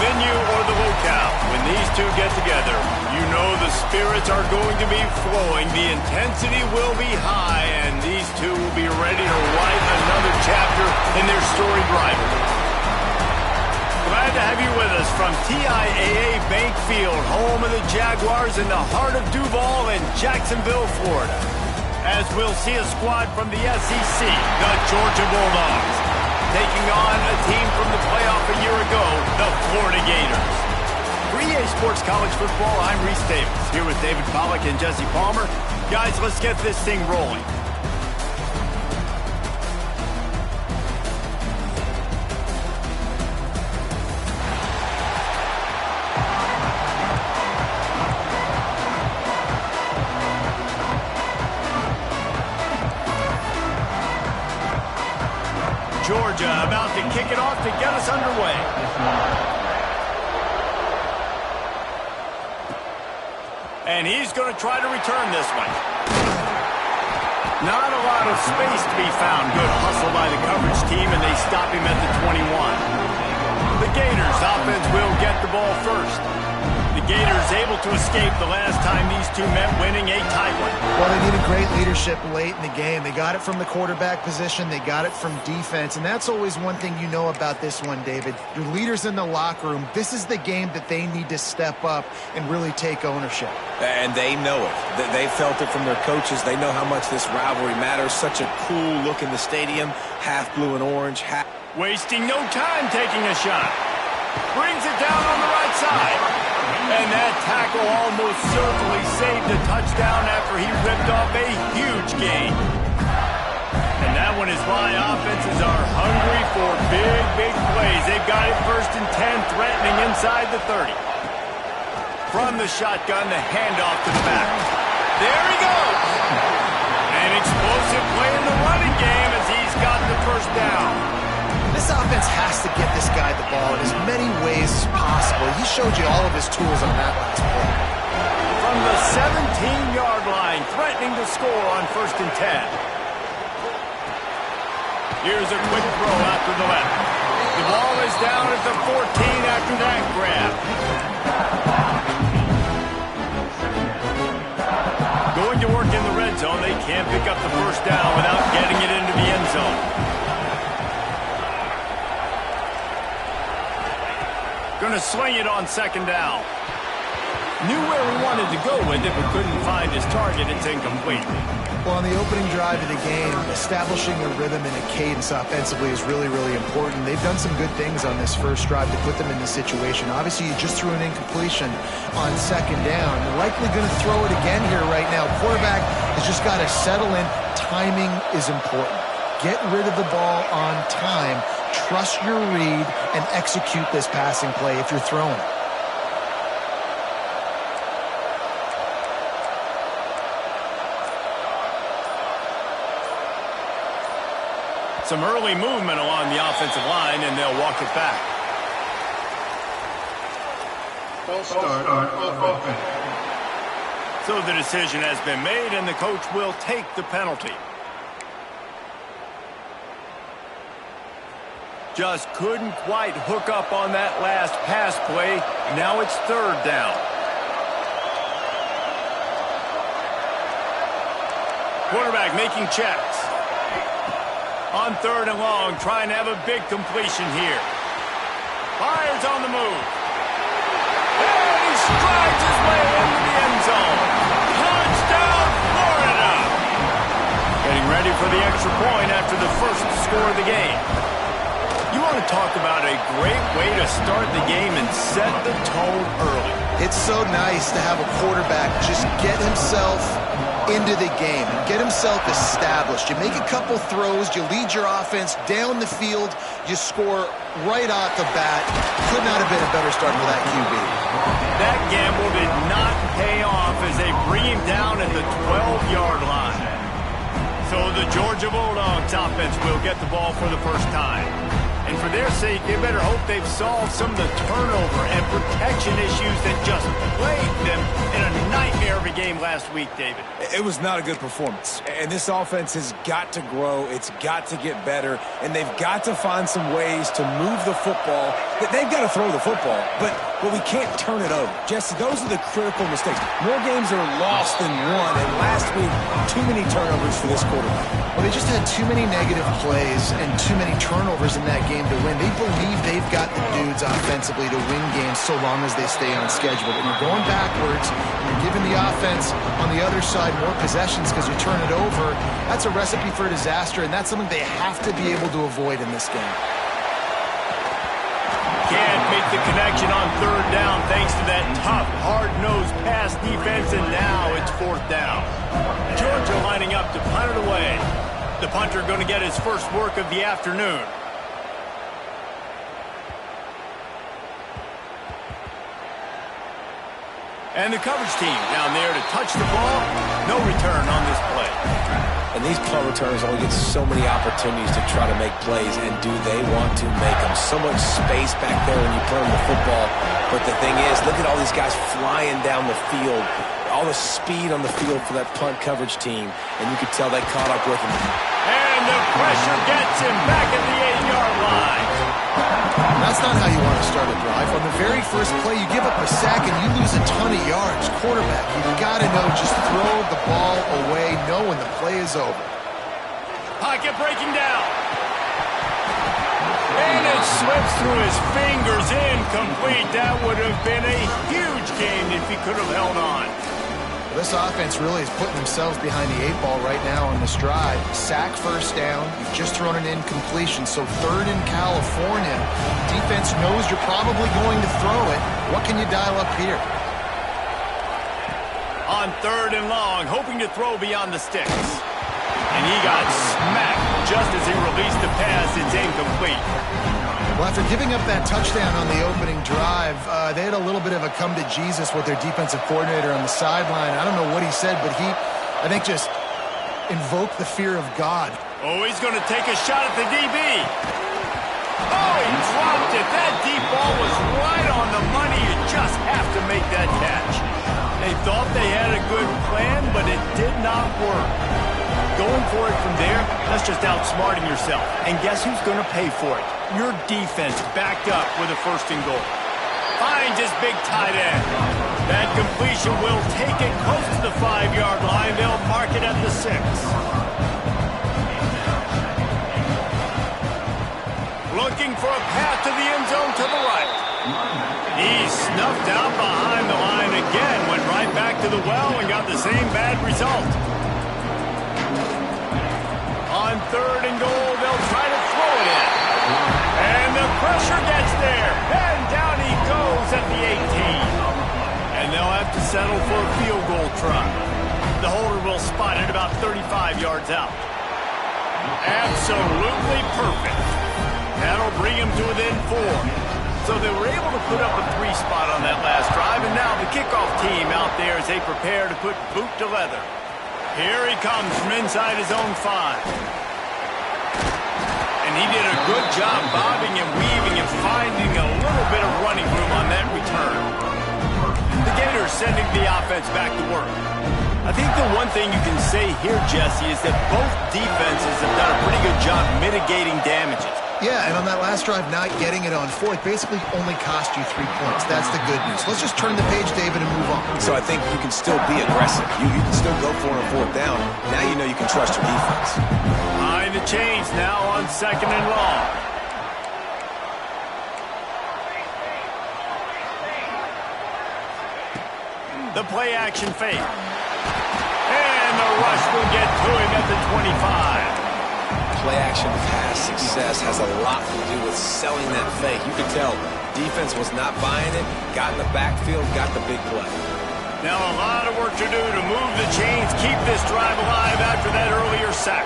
venue or the locale, when these two get together, you know the spirits are going to be flowing, the intensity will be high, and these two will be ready to write another chapter in their storied rivalry. Glad to have you with us from TIAA Bank Field, home of the Jaguars in the heart of Duval and Jacksonville, Florida. As we'll see a squad from the SEC, the Georgia Bulldogs, taking on a team from the playoff a year ago, the Florida Gators. For EA Sports College Football, I'm Reese Davis, here with David Pollack and Jesse Palmer. Guys, let's get this thing rolling. Georgia about to kick it off to get us underway. And he's going to try to return this one. Not a lot of space to be found. Good hustle by the coverage team, and they stop him at the 21. The Gators offense will get the ball first. The Gators able to escape the last time these two met, winning a tight one. Well, they needed great leadership late in the game. They got it from the quarterback position. They got it from defense. And that's always one thing you know about this one, David. Your leaders in the locker room, this is the game that they need to step up and really take ownership. And they know it. They felt it from their coaches. They know how much this rivalry matters. Such a cool look in the stadium. Half blue and orange. Wasting no time taking a shot. Brings it down on the right side. And that tackle almost certainly saved a touchdown after he ripped off a huge gain. And that one is why offenses are hungry for big plays. They've got it 1st and 10, threatening inside the 30. From the shotgun, the handoff to the back. There he goes! An explosive play in the running game as he's got the first down. This offense has to get this guy the ball in as many ways as possible. He showed you all of his tools on that last play. From the 17-yard line, threatening to score on 1st and 10. Here's a quick throw out to the left. The ball is down at the 14 after that grab. Going to work in the red zone. They can't pick up the first down without getting it into the end zone. Going to sling it on 2nd down. Knew where he wanted to go with it, but couldn't find his target. It's incomplete. Well, on the opening drive of the game, establishing a rhythm and a cadence offensively is really important. They've done some good things on this first drive to put them in this situation. Obviously, you just threw an incompletion on 2nd down. They're likely going to throw it again here right now. Quarterback has just got to settle in. Timing is important. Get rid of the ball on time. Trust your read and execute this passing play if you're throwing it. Some early movement along the offensive line, and they'll walk it back. Start offense. So the decision has been made, and the coach will take the penalty. Just couldn't quite hook up on that last pass play. Now it's 3rd down. Quarterback making checks. On 3rd and long, trying to have a big completion here. Fires on the move. And he strides his way into the end zone. Touchdown, Florida! Getting ready for the extra point after the first score of the game. You want to talk about a great way to start the game and set the tone early. It's so nice to have a quarterback just get himself into the game and get himself established. You make a couple throws, you lead your offense down the field, you score right off the bat. Could not have been a better start for that QB. That gamble did not pay off as they bring him down at the 12-yard line. So the Georgia Bulldogs offense will get the ball for the first time. And for their sake, they better hope they've solved some of the turnover and protection issues that just plagued them in a nightmare of a game last week, David. It was not a good performance. And this offense has got to grow. It's got to get better. And they've got to find some ways to move the football. They've got to throw the football, but we can't turn it over. Jesse, those are the critical mistakes. More games are lost than won, and last week, too many turnovers for this quarterback. Well, they just had too many negative plays and too many turnovers in that game to win. They believe they've got the dudes offensively to win games so long as they stay on schedule. When you're going backwards and you're giving the offense on the other side more possessions because you turn it over, that's a recipe for disaster, and that's something they have to be able to avoid in this game. Can't make the connection on third down thanks to that tough, hard-nosed pass defense, and now it's fourth down. Georgia lining up to punt it away. The punter going to get his first work of the afternoon. And the coverage team down there to touch the ball. No return on this play. And these punt returners only get so many opportunities to try to make plays, and do they want to make them? So much space back there when you play them the football. But the thing is, look at all these guys flying down the field. All the speed on the field for that punt coverage team. And you could tell they caught up with him. And the pressure gets him back at the 8-yard line. That's not how you want to start a drive. On the very first play, you give up a sack and you lose a ton of yards. Quarterback, you've got to know, just throw the ball away, know when the play is over. Pocket breaking down. And it slips through his fingers, incomplete. That would have been a huge gain if he could have held on. Well, this offense really is putting themselves behind the 8 ball right now on this drive. Sack first down. You've just thrown an incompletion, so third in California. Defense knows you're probably going to throw it. What can you dial up here? On third and long, hoping to throw beyond the sticks. And he got smacked just as he released the pass. It's incomplete. Well, after giving up that touchdown on the opening drive, they had a little bit of a come to Jesus with their defensive coordinator on the sideline. I don't know what he said, but he, I think, just invoked the fear of God. Oh, he's going to take a shot at the DB. Oh, he dropped it. That deep ball was right on the money. You just have to make that catch. They thought they had a good plan, but it did not work. Going for it from there, that's just outsmarting yourself. And guess who's going to pay for it? Your defense backed up with a first and goal. Finds his big tight end. That completion will take it close to the 5-yard line. They'll mark it at the 6. Looking for a path to the end zone to the right. He's snuffed out behind the line again. Went right back to the well and got the same bad result. On third and goal, they'll try to throw it in. And the pressure gets there. And down he goes at the 18. And they'll have to settle for a field goal try. The holder will spot it about 35 yards out. Absolutely perfect. That'll bring him to within 4. So they were able to put up a 3 spot on that last drive. And now the kickoff team out there as they prepare to put boot to leather. Here he comes from inside his own 5. And he did a good job bobbing and weaving and finding a little bit of running room on that return. The Gators sending the offense back to work. I think the one thing you can say here, Jesse, is that both defenses have done a pretty good job mitigating damages. Yeah, and on that last drive, not getting it on fourth basically only cost you 3 points. That's the good news. Let's just turn the page, David, and move on. So I think you can still be aggressive. You can still go for it on fourth down. Now you know you can trust your defense. Behind the chains now on second and long. The play action fake. And the rush will get to him at the 25. Play-action pass success has a lot to do with selling that fake. You could tell defense was not buying it, got in the backfield, got the big play. Now a lot of work to do to move the chains, keep this drive alive after that earlier sack.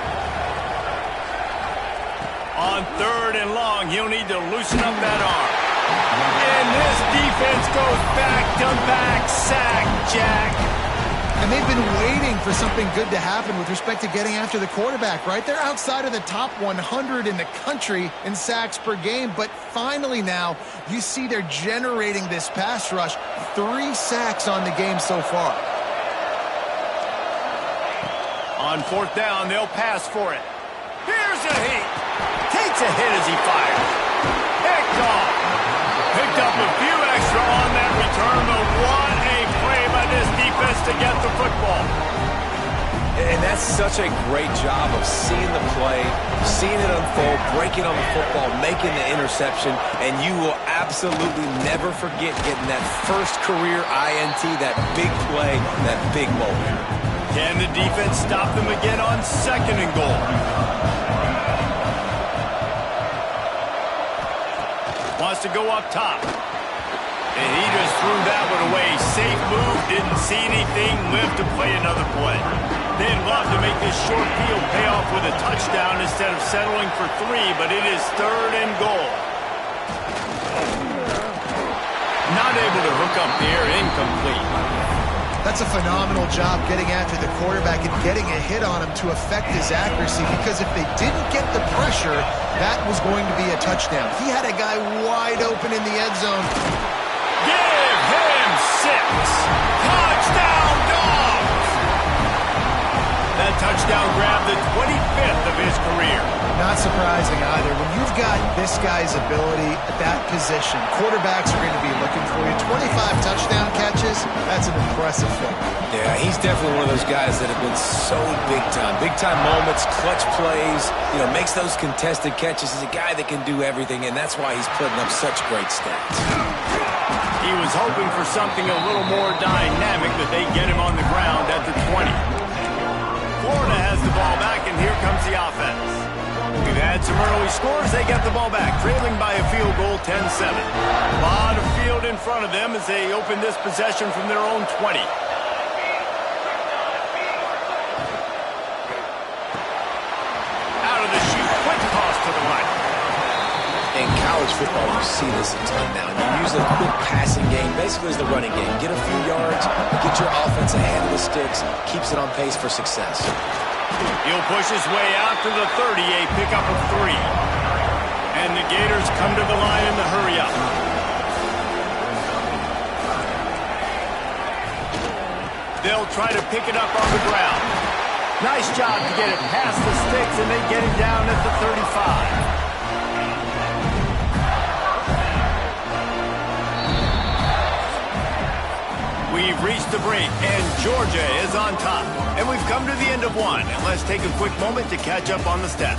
On third and long, he'll need to loosen up that arm. And this defense goes back to back sack, Jack. And they've been waiting for something good to happen with respect to getting after the quarterback, right? They're outside of the top 100 in the country in sacks per game, but finally now you see they're generating this pass rush. 3 sacks on the game so far. On 4th down, they'll pass for it. Here's a heat. Takes a hit as he fires. Picked off. Picked up a few extra on that return, but what a play by this defense to get the football. And that's such a great job of seeing the play, seeing it unfold, breaking on the football, making the interception, and you will absolutely never forget getting that first career INT, that big play, that big moment. Can the defense stop them again on 2nd and goal? Wants to go up top. And he just threw that one away. Safe move, didn't see anything, lived to play another play. They'd love to make this short field pay off with a touchdown instead of settling for 3, but it is 3rd and goal. Not able to hook up there, incomplete. That's a phenomenal job getting after the quarterback and getting a hit on him to affect his accuracy, because if they didn't get the pressure, that was going to be a touchdown. He had a guy wide open in the end zone. Give him 6. Touchdown, Dogs! That touchdown grabbed the 25th of his career. Not surprising either. When you've got this guy's ability at that position, quarterbacks are going to be looking for you. 25 touchdown catches, that's an impressive thing. Yeah, he's definitely one of those guys that have been so big time. Big time moments, clutch plays, makes those contested catches. He's a guy that can do everything, and that's why he's putting up such great stats. He was hoping for something a little more dynamic, but they get him on the ground at the 20. Florida has the ball back, and here comes the offense. We've had some early scores. They get the ball back, trailing by a field goal, 10-7. A lot of field in front of them as they open this possession from their own 20. Out of the chute, quick toss to the right. In college football, you see this a ton now. You use a quick passing game, basically as the running game. Get a few yards, get your offense ahead of the sticks, keeps it on pace for success. He'll push his way out to the 30, a pickup of 3. And the Gators come to the line in the hurry up. They'll try to pick it up on the ground. Nice job to get it past the sticks, and they get it down at the 35. We've reached the break, and Georgia is on top. And we've come to the end of 1. And let's take a quick moment to catch up on the stats.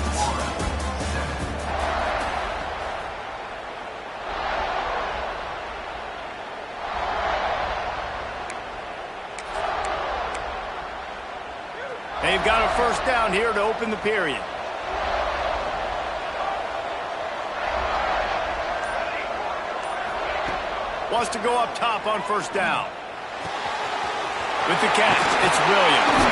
They've got a 1st down here to open the period. Wants to go up top on 1st down. With the catch, it's Williams.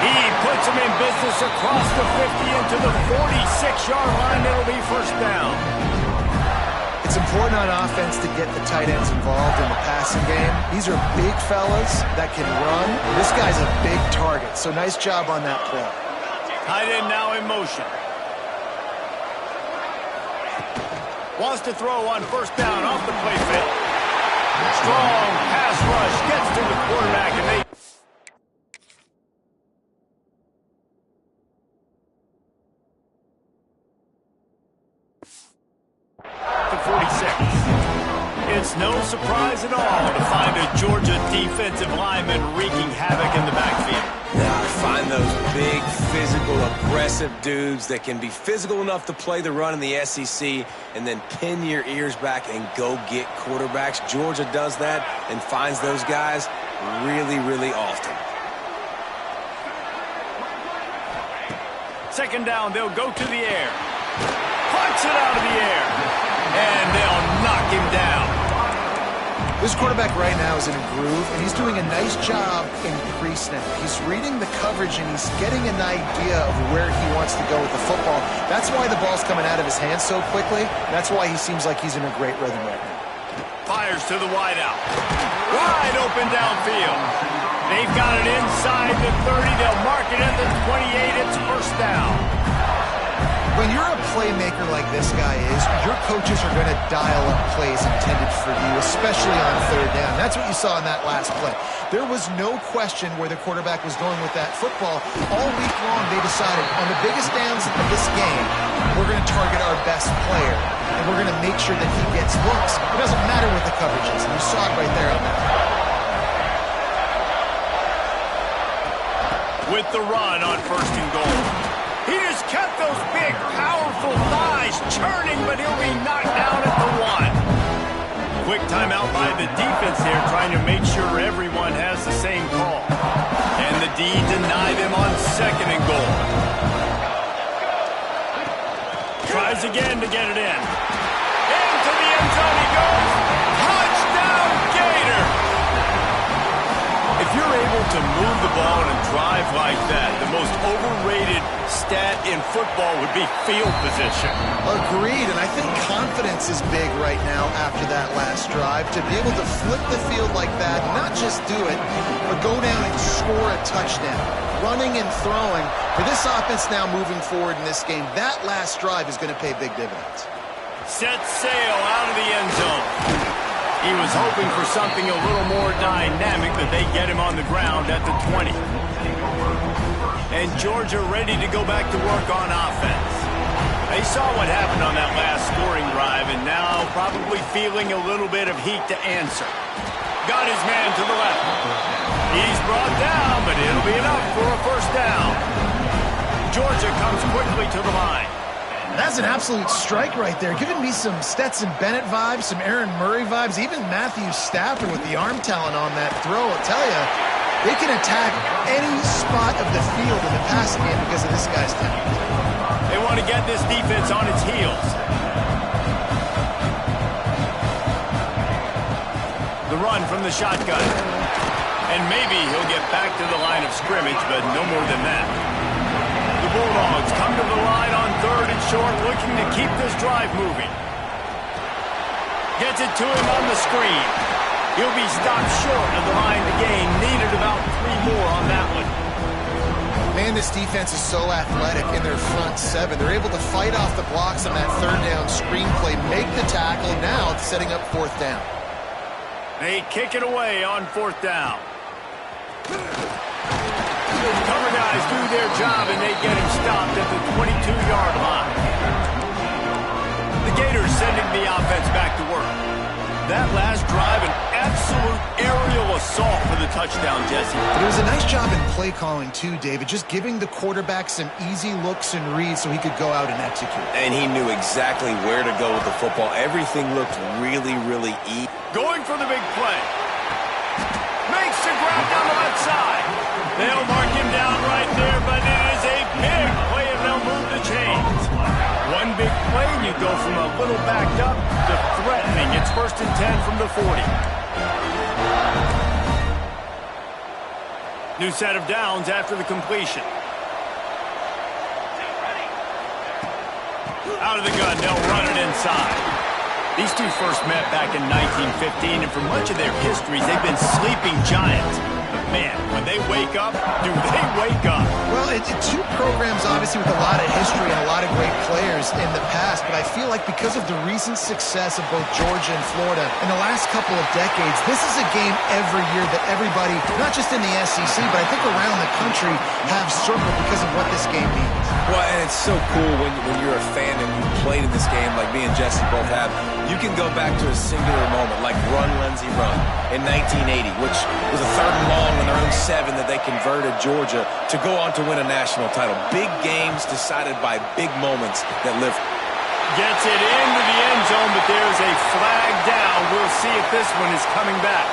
He puts him in business across the 50 into the 46-yard line. It'll be 1st down. It's important on offense to get the tight ends involved in the passing game. These are big fellas that can run. This guy's a big target, so nice job on that play. Tight end now in motion. Wants to throw on 1st down off the play fake. Strong pass rush gets to the quarterback, and they... The 46. It's no surprise at all to find a Georgia defensive lineman wreaking havoc in the backfield. Now, find those big, physical, aggressive dudes that can be physical enough to play the run in the SEC and then pin your ears back and go get quarterbacks. Georgia does that and finds those guys really, really often. 2nd down, they'll go to the air. Punch it out of the air. And they'll knock him down. This quarterback right now is in a groove, and he's doing a nice job in pre-snap. He's reading the coverage, and he's getting an idea of where he wants to go with the football. That's why the ball's coming out of his hands so quickly. That's why he seems like he's in a great rhythm right now. Fires to the wideout. Wide open downfield. They've got it inside the 30. They'll mark it at the 28. It's first down. When you're a playmaker like this guy is, your coaches are going to dial up plays intended for you, especially on third down. That's what you saw in that last play. There was no question where the quarterback was going with that football. All week long, they decided on the biggest downs of this game, we're going to target our best player, and we're going to make sure that he gets looks. It doesn't matter what the coverage is, and you saw it right there on that. With the run on first and goal. He just kept those big, powerful thighs churning, but he'll be knocked down at the 1. Quick timeout by the defense here, trying to make sure everyone has the same call. And the D deny them on second and goal. Tries again to get it in. Into the end zone he goes. Touchdown, Gator! If you're able to move the ball and drive like that, the most overrated stat in football would be field position. Agreed, and I think confidence is big right now after that last drive. To be able to flip the field like that, not just do it, but go down and score a touchdown. Running and throwing. For this offense now moving forward in this game, that last drive is going to pay big dividends. Set sail out of the end zone. He was hoping for something a little more dynamic, but they get him on the ground at the 20. And Georgia ready to go back to work on offense. They saw what happened on that last scoring drive, and now probably feeling a little bit of heat to answer. Got his man to the left. He's brought down, but it'll be enough for a first down. Georgia comes quickly to the line. That's an absolute strike right there, giving me some Stetson Bennett vibes, some Aaron Murray vibes, even Matthew Stafford with the arm talent on that throw. I'll tell you, they can attack any spot of the field in the passing game because of this guy's talent. They want to get this defense on its heels. The run from the shotgun. And maybe he'll get back to the line of scrimmage, but no more than that. The Bulldogs come to the line on third and short, looking to keep this drive moving. Gets it to him on the screen. He'll be stopped short of the line to gain. Needed about 3 more on that one. Man, this defense is so athletic in their front 7. They're able to fight off the blocks on that third down screen play, make the tackle. Now it's setting up fourth down. They kick it away on fourth down. Cover guys do their job, and they get him stopped at the 22-yard line. The Gators sending the offense back to work. That last drive, an absolute aerial assault for the touchdown, Jesse. But it was a nice job in play calling, too, David, just giving the quarterback some easy looks and reads so he could go out and execute. And he knew exactly where to go with the football. Everything looked really, really easy. Going for the big play. Makes the grab down the left side. They'll mark him down right there, but it is a big play, and they'll move the chains. One big play, and you go from a little backed up to threatening. It's 1st and 10 from the 40. New set of downs after the completion. Out of the gun, they'll run it inside. These two first met back in 1915, and for much of their histories, they've been sleeping giants. But man, when they wake up, do they wake up? Well, it's two programs, obviously, with a lot of history and a lot of great players in the past, but I feel like because of the recent success of both Georgia and Florida in the last couple of decades, this is a game every year that everybody, not just in the SEC, but I think around the country, have circled because of what this game means. Well, and it's so cool when you're a fan and you played in this game like me and Jesse both have. You can go back to a singular moment like Run, Lindsey, Run in 1980, which was a 3rd and long on their own 7 that they converted Georgia to go on to win a national title. Big games decided by big moments that live. Gets it into the end zone, but there's a flag down. We'll see if this one is coming back.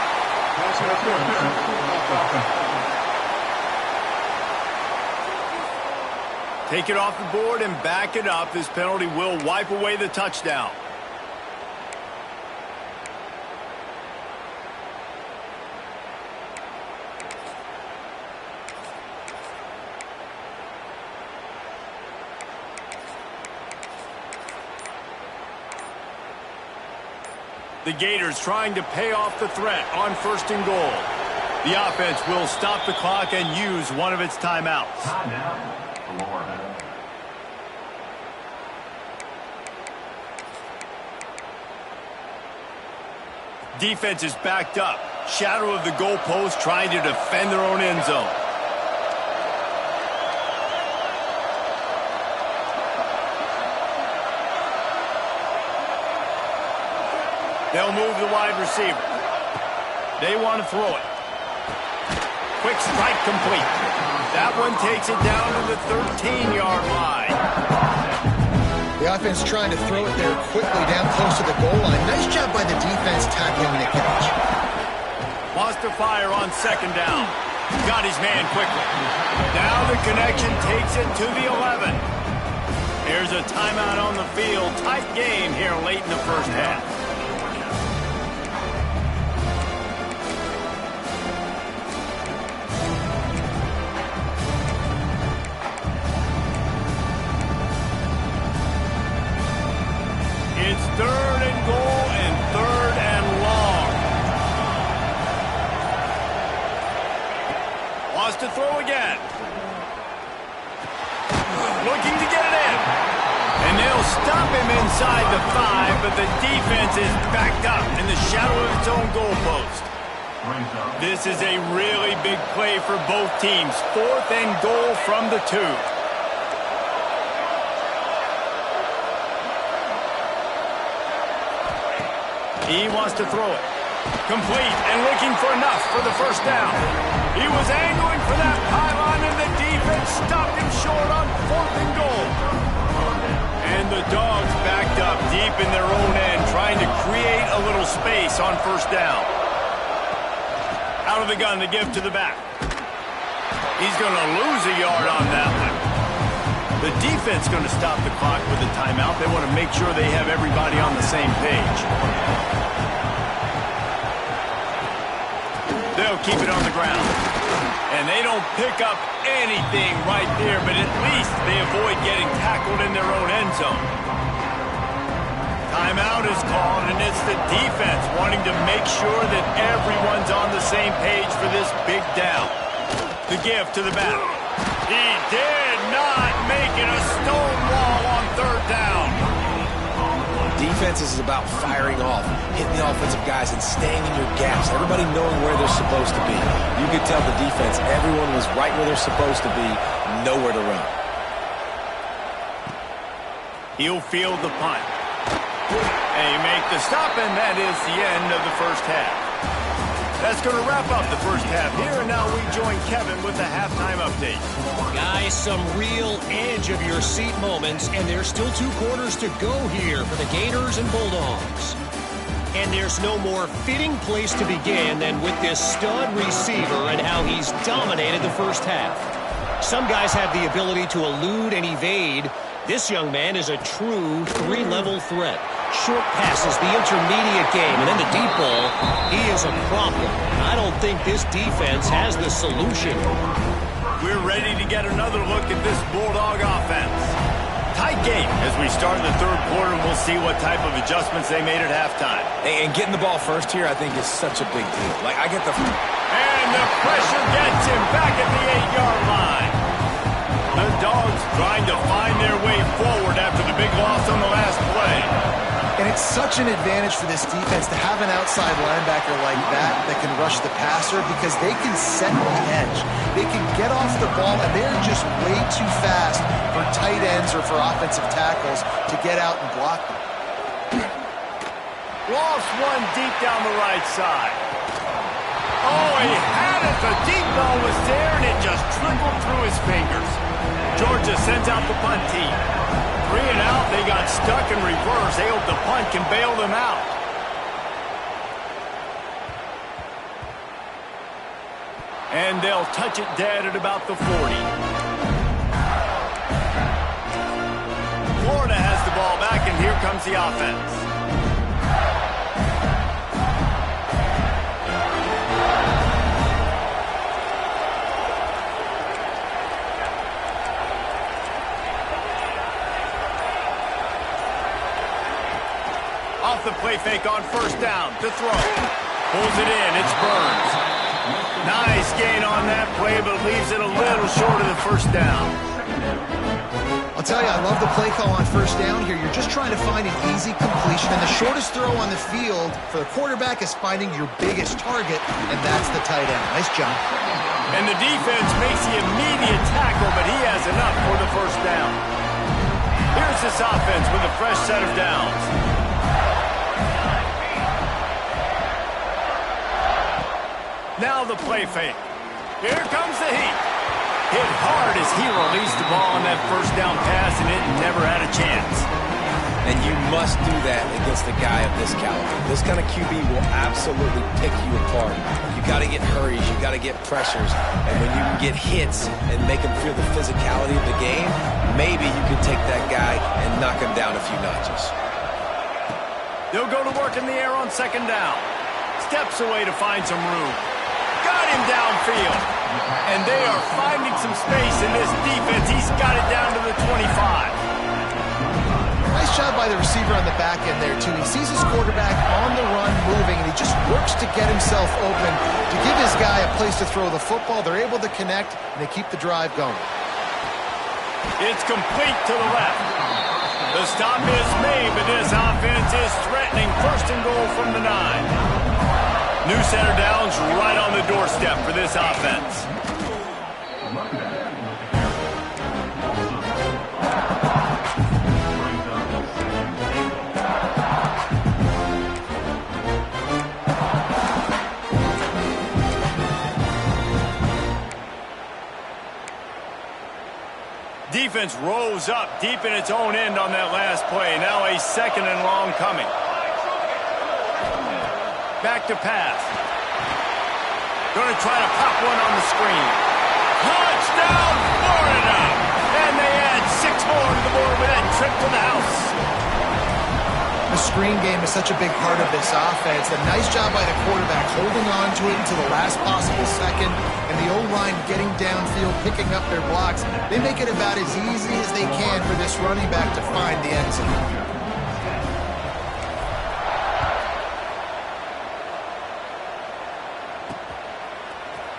Take it off the board and back it up. This penalty will wipe away the touchdown. The Gators trying to pay off the threat on 1st and goal. The offense will stop the clock and use one of its timeouts. Defense is backed up. Shadow of the goalpost trying to defend their own end zone. They'll move the wide receiver. They want to throw it. Quick strike complete. That one takes it down to the 13-yard line. The offense trying to throw it there quickly down close to the goal line. Nice job by the defense tackling the catch. Wants to fire on second down. Got his man quickly. Now the connection takes it to the 11. Here's a timeout on the field. Tight game here late in the first half. It's 3rd and goal and 3rd and long. Wants to throw again. Looking to get it in. And they'll stop him inside the 5, but the defense is backed up in the shadow of its own goalpost. This is a really big play for both teams. 4th and goal from the 2. He wants to throw it. Complete and looking for enough for the first down. He was angling for that pylon and the defense stopped him short on 4th and goal. And the Dogs backed up deep in their own end, trying to create a little space on first down. Out of the gun, the give to the back. He's going to lose a yard on that one. The defense going to stop the clock with a timeout. They want to make sure they have everybody on the same page. They'll keep it on the ground. And they don't pick up anything right there, but at least they avoid getting tackled in their own end zone. Timeout is called, and it's the defense wanting to make sure that everyone's on the same page for this big down. The give to the back. He did not make it a stone wall on 3rd down. Defense is about firing off, hitting the offensive guys, and staying in your gaps. Everybody knowing where they're supposed to be. You could tell the defense, everyone was right where they're supposed to be, nowhere to run. He'll field the punt. They make the stop, and that is the end of the first half. That's going to wrap up the first half here, and now we join Kevin with the halftime update. Guys, some real edge-of-your-seat moments, and there's still 2 quarters to go here for the Gators and Bulldogs. And there's no more fitting place to begin than with this stud receiver and how he's dominated the first half. Some guys have the ability to elude and evade. This young man is a true 3-level threat. Short passes, the intermediate game, and then the deep ball. He is a problem. I don't think this defense has the solution. We're ready to get another look at this Bulldog offense. Tight game as we start the 3rd quarter, and we'll see what type of adjustments they made at halftime. And getting the ball first here, I think, is such a big deal. Like, I get the... And the pressure gets him back at the 8-yard line. The Dogs trying to find their way forward after the big loss on the last play. And it's such an advantage for this defense to have an outside linebacker like that can rush the passer, because they can set the edge. They can get off the ball, and they're just way too fast for tight ends or for offensive tackles to get out and block them. Lost one deep down the right side. Oh, he had it. The deep ball was there, and it just trickled through his fingers. Georgia sends out the punt team. 3 and out, they got stuck in reverse. They hope the punt can bail them out. And they'll touch it dead at about the 40. Florida has the ball back, and here comes the offense. Off the play fake on first down to throw. Pulls it in. It's Burns. Nice gain on that play, but leaves it a little short of the first down. I'll tell you, I love the play call on first down here. You're just trying to find an easy completion, and the shortest throw on the field for the quarterback is finding your biggest target, and that's the tight end. Nice job. And the defense makes the immediate tackle, but he has enough for the first down. Here's this offense with a fresh set of downs. Now the play fake. Here comes the heat. Hit hard as he released the ball on that first down pass, and it never had a chance. And you must do that against a guy of this caliber. This kind of QB will absolutely pick you apart. You got to get hurries, you got to get pressures, and when you can get hits and make him feel the physicality of the game, maybe you can take that guy and knock him down a few notches. They'll go to work in the air on second down. Steps away to find some room. Got him downfield. And they are finding some space in this defense. He's got it down to the 25. Nice job by the receiver on the back end there, too. He sees his quarterback on the run moving, and he just works to get himself open to give his guy a place to throw the football. They're able to connect, and they keep the drive going. It's complete to the left. The stop is made, but this offense is threatening. First and goal from the 9. New center downs right on the doorstep for this offense. Defense rolls up deep in its own end on that last play. Now a second and long coming. Back to pass. Going to try to pop one on the screen. Touchdown, Florida! And they add 6 more to the board with that trip to the house. The screen game is such a big part of this offense. A nice job by the quarterback holding on to it until the last possible second, and the O-line getting downfield, picking up their blocks. They make it about as easy as they can for this running back to find the end zone.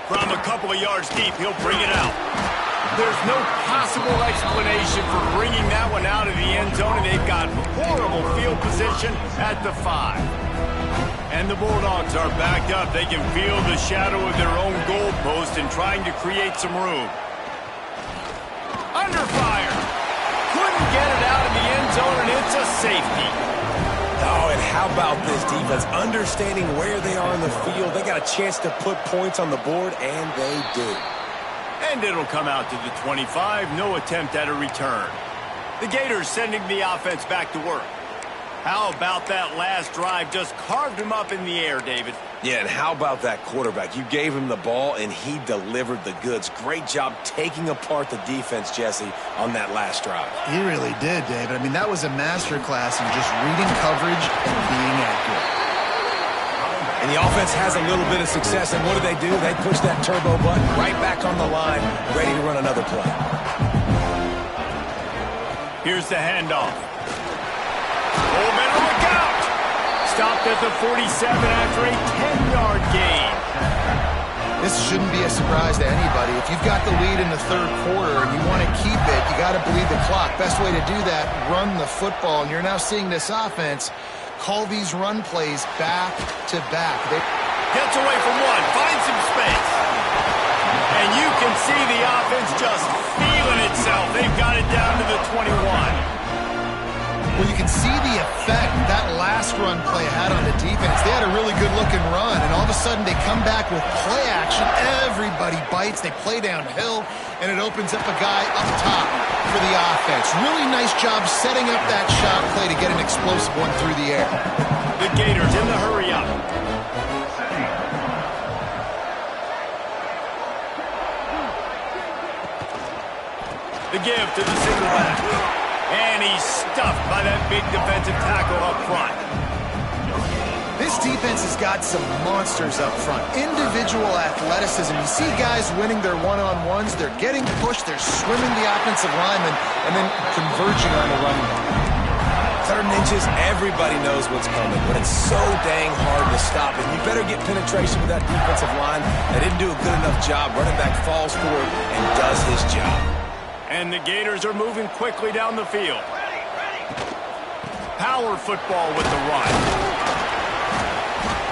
From a couple of yards deep, he'll bring it out. There's no possible explanation for bringing that one out of the end zone, and they've got horrible field position at the 5. And the Bulldogs are backed up. They can feel the shadow of their own goalpost and trying to create some room. Under fire. Couldn't get it out of the end zone, and it's a safety. Oh, and how about this defense? Understanding where they are in the field. They got a chance to put points on the board, and they do. And it'll come out to the 25. No attempt at a return. The Gators sending the offense back to work. How about that last drive? Just carved him up in the air, David. Yeah, and how about that quarterback? You gave him the ball, and he delivered the goods. Great job taking apart the defense, Jesse, on that last drive. He really did, David. I mean, that was a masterclass in just reading coverage and being accurate. And the offense has a little bit of success, and what do? They push that turbo button right back on the line, ready to run another play. Here's the handoff. Oh, man, look out! Stopped at the 47 after a 10-yard gain. This shouldn't be a surprise to anybody. If you've got the lead in the third quarter and you want to keep it, you got to bleed the clock. Best way to do that, run the football. And you're now seeing this offense call these run plays back to back. Gets away from one, finds some space. And you can see the offense just feeling itself. They've got it down to the 21. Well, you can see the effect that last run play had on the defense. They had a really good-looking run, and all of a sudden they come back with play action. Everybody bites. They play downhill, and it opens up a guy up top for the offense. Really nice job setting up that shot play to get an explosive one through the air. The Gators in the hurry up. The give to the single back. And he's stuffed by that big defensive tackle up front. This defense has got some monsters up front. Individual athleticism. You see guys winning their one-on-ones. They're getting pushed. They're swimming the offensive lineman and then converging on the running back. 3rd and inches, everybody knows what's coming, but it's so dang hard to stop it. You better get penetration with that defensive line. They didn't do a good enough job. Running back falls forward and does his job. And the Gators are moving quickly down the field. Power football with the run.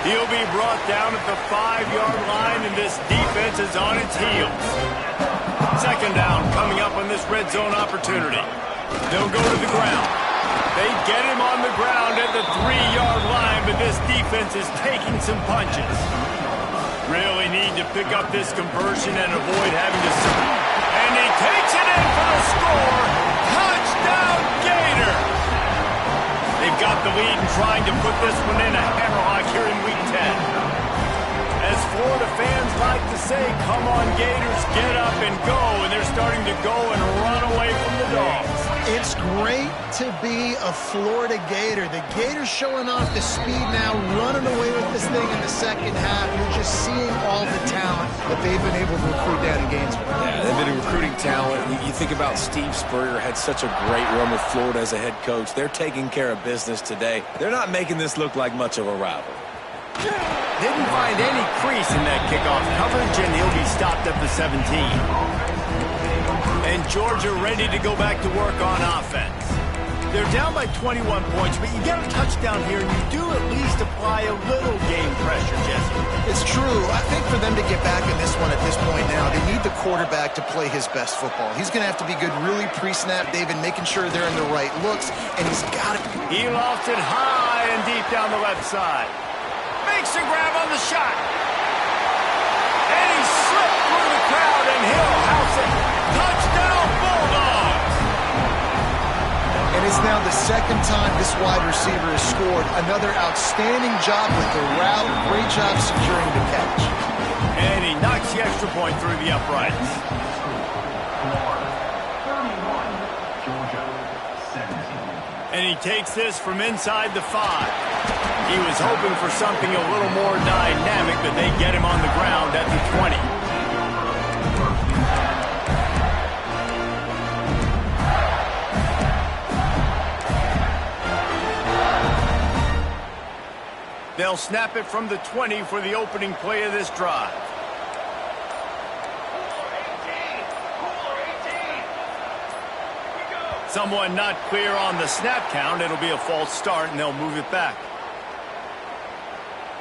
He'll be brought down at the 5-yard line, and this defense is on its heels. 2nd down coming up on this red zone opportunity. They'll go to the ground. They get him on the ground at the 3-yard line, but this defense is taking some punches. Really need to pick up this conversion and avoid having to... And he takes it in for the score. Touchdown, Gator! They've got the lead and trying to put this one in a hammerlock here in Week 10. As Florida fans like to say, come on, Gators, get up and go. And they're starting to go and run away from the Dogs. It's great to be a Florida Gator. The Gators showing off the speed now, running away with this thing in the 2nd half. You're just seeing all the talent that they've been able to recruit down in Gainesville. Yeah, they've been recruiting talent. You think about Steve Spurrier, had such a great run with Florida as a head coach. They're taking care of business today. They're not making this look like much of a rival. Didn't find any crease in that kickoff coverage, and he'll be stopped at the 17. And Georgia ready to go back to work on offense. They're down by 21 points, but you get a touchdown here, and you do at least apply a little game pressure, Jesse. It's true. I think for them to get back in this one at this point now, they need the quarterback to play his best football. He's going to have to be good really pre-snap, David, making sure they're in the right looks, and he's got it. He lofts it high and deep down the left side. Makes a grab on the shot. And he slipped through the crowd, and he'll house it. Touchdown, Bulldogs! And it's now the 2nd time this wide receiver has scored. Another outstanding job with the route. Great job securing the catch. And he knocks the extra point through the uprights. And he takes this from inside the 5. He was hoping for something a little more dynamic, but they get him on the ground at the 20. They'll snap it from the 20 for the opening play of this drive. Someone not clear on the snap count. It'll be a false start, and they'll move it back.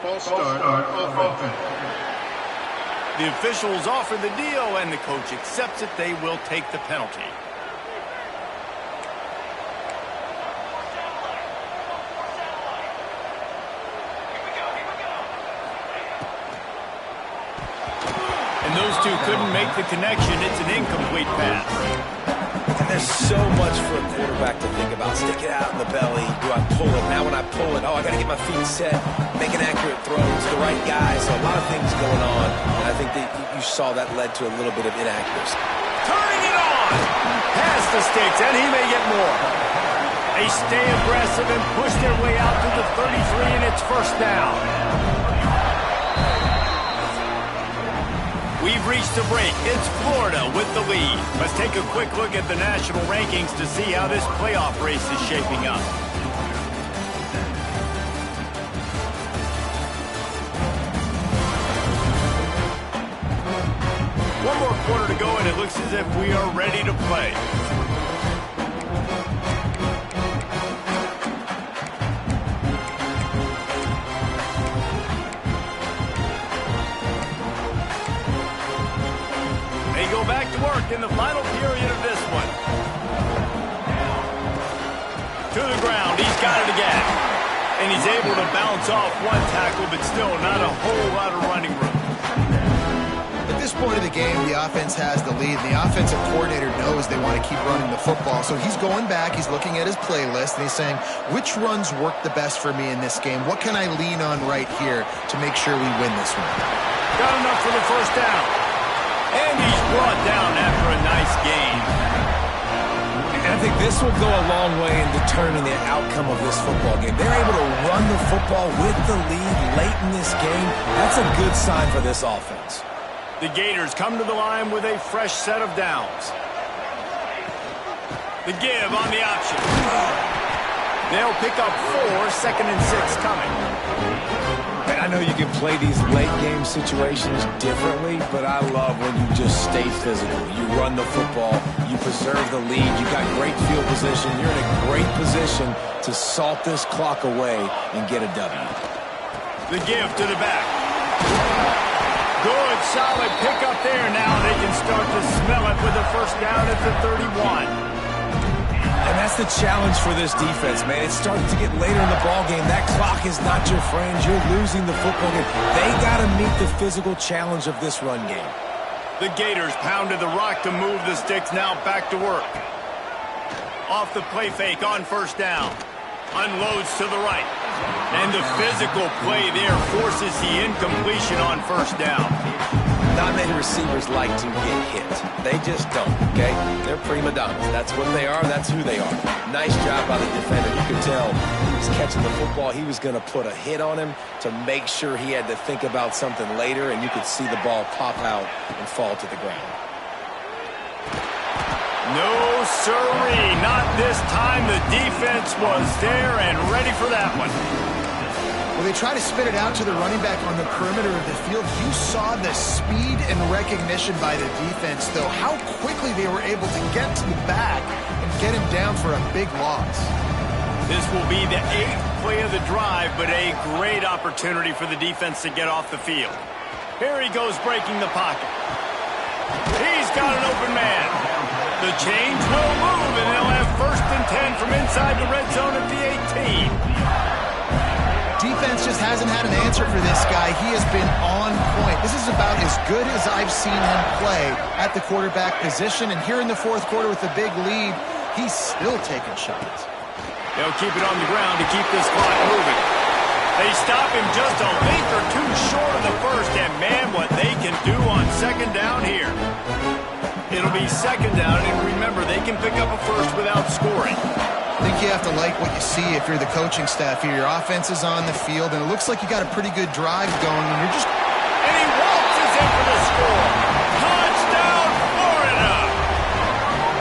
False start of offense. The officials offer the deal, and the coach accepts it. They will take the penalty. And those two couldn't make the connection. It's an incomplete pass. And there's so much for a quarterback to think about. Stick it out in the belly. Do I pull it? Now when I pull it, I got to get my feet set, make an accurate throw. It's the right guy. So a lot of things going on. And I think that you saw that led to a little bit of inaccuracy. Turning it on. Past the sticks, and he may get more. They stay aggressive and push their way out to the 33, and it's 1st down. We've reached the break. It's Florida with the lead. Let's take a quick look at the national rankings to see how this playoff race is shaping up. One more quarter to go, and it looks as if we are ready to play. They go back to work in the final period of this one. To the ground. He's got it again. And he's able to bounce off one tackle, but still not a whole lot of running room. At this point of the game, the offense has the lead, and the offensive coordinator knows they want to keep running the football. So he's going back, he's looking at his playlist, and he's saying, which runs work the best for me in this game? What can I lean on right here to make sure we win this one? Got enough for the 1st down. And he's brought down after a nice game. And I think this will go a long way in determining the outcome of this football game. They're able to run the football with the lead late in this game. That's a good sign for this offense. The Gators come to the line with a fresh set of downs. The give on the option. They'll pick up 4, 2nd and 6 coming. And I know you can play these late game situations differently, but I love when you just stay physical. You run the football, you preserve the lead, you got great field position, you're in a great position to salt this clock away and get a W. The give to the back. Good, solid pickup there. Now they can start to smell it with a first down at the 31. And that's the challenge for this defense, man. It's starting to get later in the ballgame. That clock is not your friend. You're losing the football game. They got to meet the physical challenge of this run game. The Gators pounded the rock to move the sticks. Now back to work. Off the play fake on first down. Unloads to the right. And the physical play there forces the incompletion on first down. Not many receivers like to get hit. They just don't, okay? They're prima donnas. That's what they are. That's who they are. Nice job by the defender. You could tell he was catching the football. He was going to put a hit on him to make sure he had to think about something later, and you could see the ball pop out and fall to the ground. No, sirree. Not this time. The defense was there and ready for that one. Well, they try to spit it out to the running back on the perimeter of the field. You saw the speed and recognition by the defense, though, how quickly they were able to get to the back and get him down for a big loss. This will be the 8th play of the drive, but a great opportunity for the defense to get off the field. Here he goes breaking the pocket. He's got an open man. The change will move, and they'll have 1st and 10 from inside the red zone at the 18. Defense just hasn't had an answer for this guy. He has been on point. This is about as good as I've seen him play at the quarterback position. And here in the 4th quarter with a big lead, he's still taking shots. They'll keep it on the ground to keep this clock moving. They stop him just a length or two short of the first. And, man, what they can do on 2nd down here. It'll be 2nd down, and remember, they can pick up a first without scoring. I think you have to like what you see if you're the coaching staff here. Your offense is on the field, and it looks like you got a pretty good drive going, and you're just... And he waltzes in for the score. Touchdown, Florida!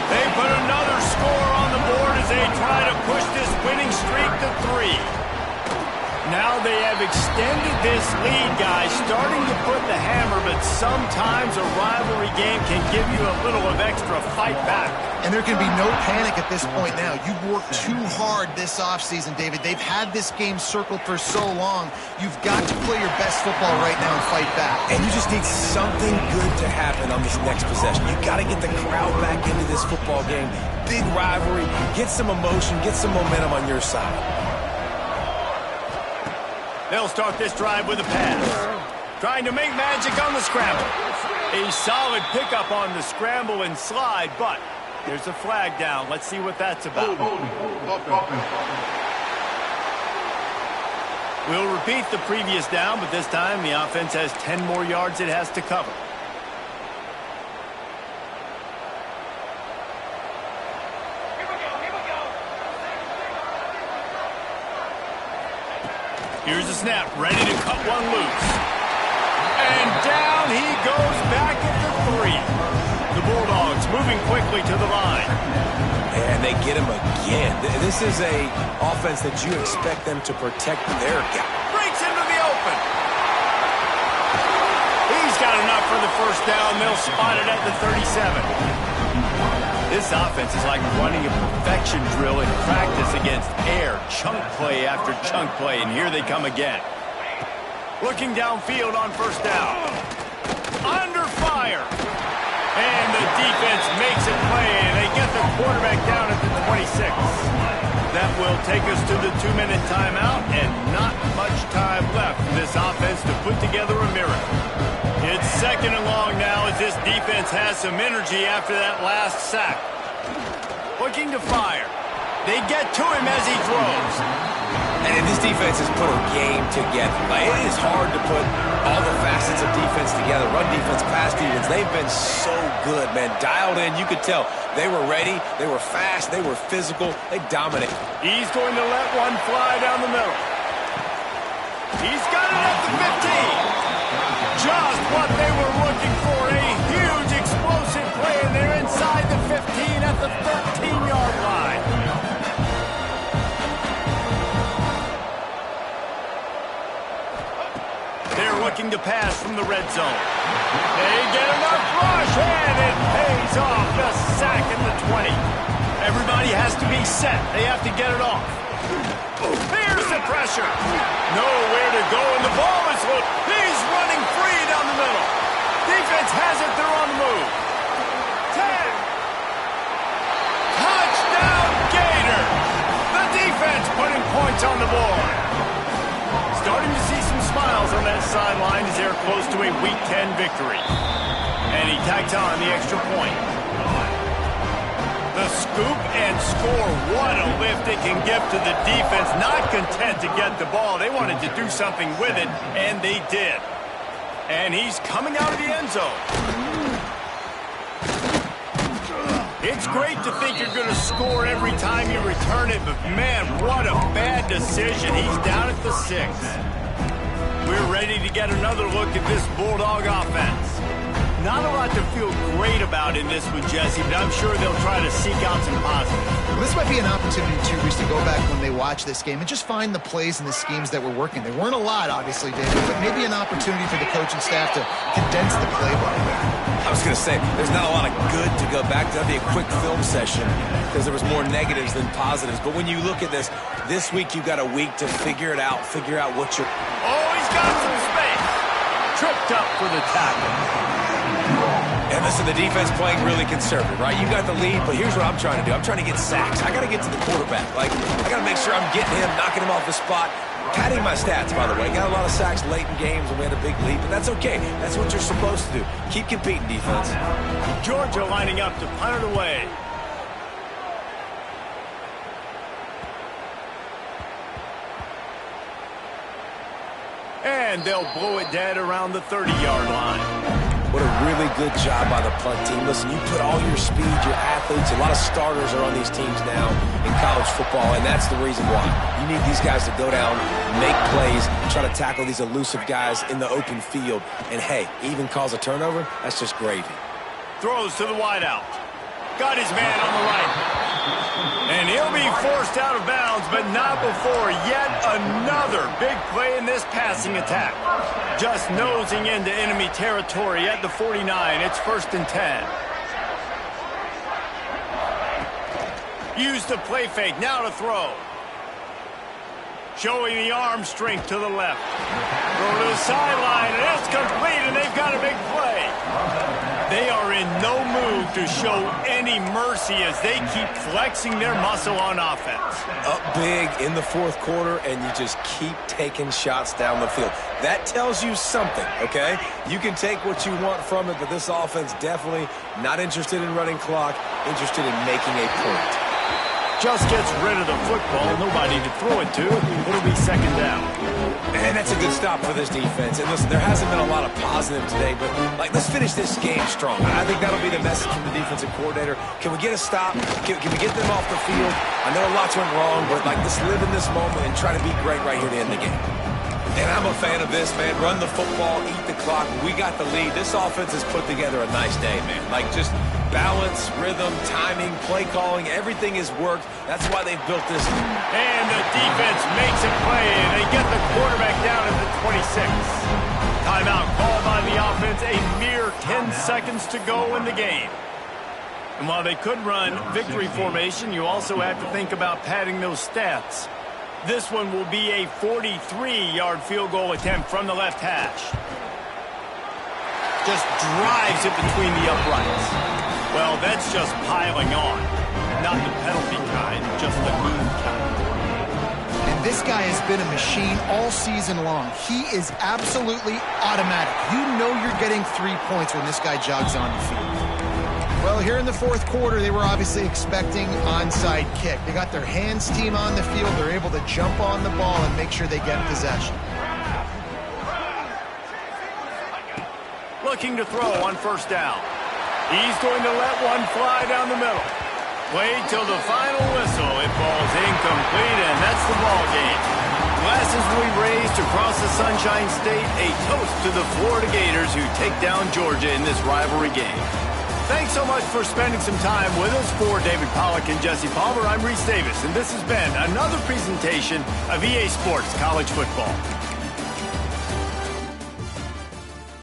They put another score on the board as they try to push this winning streak to 3. Now they have extended this lead, guys, starting to put the hammer, but sometimes a rivalry game can give you a little of extra fight back. And there can be no panic at this point now. You've worked too hard this offseason, David. They've had this game circled for so long. You've got to play your best football right now and fight back. And you just need something good to happen on this next possession. You got to get the crowd back into this football game. Big rivalry. Get some emotion. Get some momentum on your side. They'll start this drive with a pass. Trying to make magic on the scramble. A solid pickup on the scramble and slide, but there's a flag down. Let's see what that's about. We'll repeat the previous down, but this time the offense has 10 more yards it has to cover. Here's a snap, ready to cut one loose. And down he goes back at the 3. The Bulldogs moving quickly to the line. And they get him again. This is a offense that you expect them to protect their guy. Breaks into the open. He's got enough for the first down. They'll spot it at the 37. This offense is like running a perfection drill in practice against air. Chunk play after chunk play, and here they come again. Looking downfield on first down. Under fire. And the defense makes a play, and they get the quarterback down at the 26. That will take us to the 2-minute timeout, and not much time left for this offense to put together a miracle. It's 2nd and long now as this defense has some energy after that last sack. Looking to fire. They get to him as he throws. And this defense has put a game together. Like, it is hard to put all the facets of defense together. Run defense, pass defense. They've been so good, man. Dialed in. You could tell they were ready. They were fast. They were physical. They dominate. He's going to let one fly down the middle. He's got it at the 15. Just what they were looking for. A huge explosive play, and they're inside the 15 at the 13-yard line. They're looking to pass from the red zone. They get enough rush, and it pays off. The sack at the 20. Everybody has to be set. They have to get it off. Here's the pressure. Nowhere to go, and the ball is loose. He's running free down the middle. Defense has it. They're on the move. 10. Touchdown, Gators. The defense putting points on the board. Starting to see some smiles on that sideline as they're close to a Week 10 victory. And he tacked on the extra point. The scoop and score. What a lift it can give to the defense. Not content to get the ball. They wanted to do something with it, and they did. And he's coming out of the end zone. It's great to think you're going to score every time you return it, but man, what a bad decision. He's down at the 6. We're ready to get another look at this Bulldog offense. Not a lot to feel great about in this one, Jesse, but I'm sure they'll try to seek out some positives. Well, this might be an opportunity, too, Reese, to go back when they watch this game and just find the plays and the schemes that were working. There weren't a lot, obviously, David, but maybe an opportunity for the coaching staff to condense the playbook. I was going to say, there's not a lot of good to go back to. That'd be a quick film session because there was more negatives than positives. But when you look at this week you've got a week to figure it out, figure out what you're... Oh, he's got some space. Tripped up for the tackle. And listen, the defense playing really conservative, right? You got the lead, but here's what I'm trying to do. I'm trying to get sacks. I got to get to the quarterback. I got to make sure I'm getting him, knocking him off the spot. Padding my stats, by the way. Got a lot of sacks late in games when we had a big lead, but that's okay. That's what you're supposed to do. Keep competing, defense. Georgia lining up to punt it away. And they'll blow it dead around the 30-yard line. What a really good job by the punt team. Listen, you put all your speed, your athletes, a lot of starters are on these teams now in college football, and that's the reason why. You need these guys to go down, make plays, try to tackle these elusive guys in the open field. And, hey, even cause a turnover, that's just gravy. Throws to the wideout. Got his man on the right. And he'll be forced out of bounds, but not before yet another big play in this passing attack. Just nosing into enemy territory at the 49. It's 1st and 10. Used the play fake, now to throw. Showing the arm strength to the left. Throw to the sideline, and it's complete, and they've got a big play. They are in no mood to show any mercy as they keep flexing their muscle on offense. Up big in the 4th quarter, and you just keep taking shots down the field. That tells you something, okay? You can take what you want from it, but this offense definitely not interested in running clock, interested in making a point. Just gets rid of the football, nobody to throw it to. It'll be 2nd down. And that's a good stop for this defense. And listen, there hasn't been a lot of positive today, but let's finish this game strong. I think that'll be the message from the defensive coordinator. Can we get a stop? Can we get them off the field? I know lots went wrong, but let's live in this moment and try to be great right here to end the game. And I'm a fan of this, man. Run the football, eat the clock. We got the lead. This offense has put together a nice day, man. Just balance, rhythm, timing, play calling, everything has worked. That's why they've built this. And the defense makes a play, and they get the quarterback down at the 26. Timeout called by the offense. A mere 10 seconds to go in the game. And while they could run victory formation, you also have to think about padding those stats. This one will be a 43-yard field goal attempt from the left hash. Just drives it between the uprights. Well, that's just piling on. Not the penalty kind, just the move kind. And this guy has been a machine all season long. He is absolutely automatic. You know you're getting 3 points when this guy jogs on the field. Well, here in the 4th quarter, they were obviously expecting onside kick. They got their hands team on the field. They're able to jump on the ball and make sure they get possession. Looking to throw on 1st down. He's going to let one fly down the middle. Played till the final whistle. It falls incomplete, and that's the ball game. Glasses will be raised across the Sunshine State. A toast to the Florida Gators who take down Georgia in this rivalry game. Thanks so much for spending some time with us. For David Pollack and Jesse Palmer, I'm Reese Davis, and this has been another presentation of EA Sports College Football.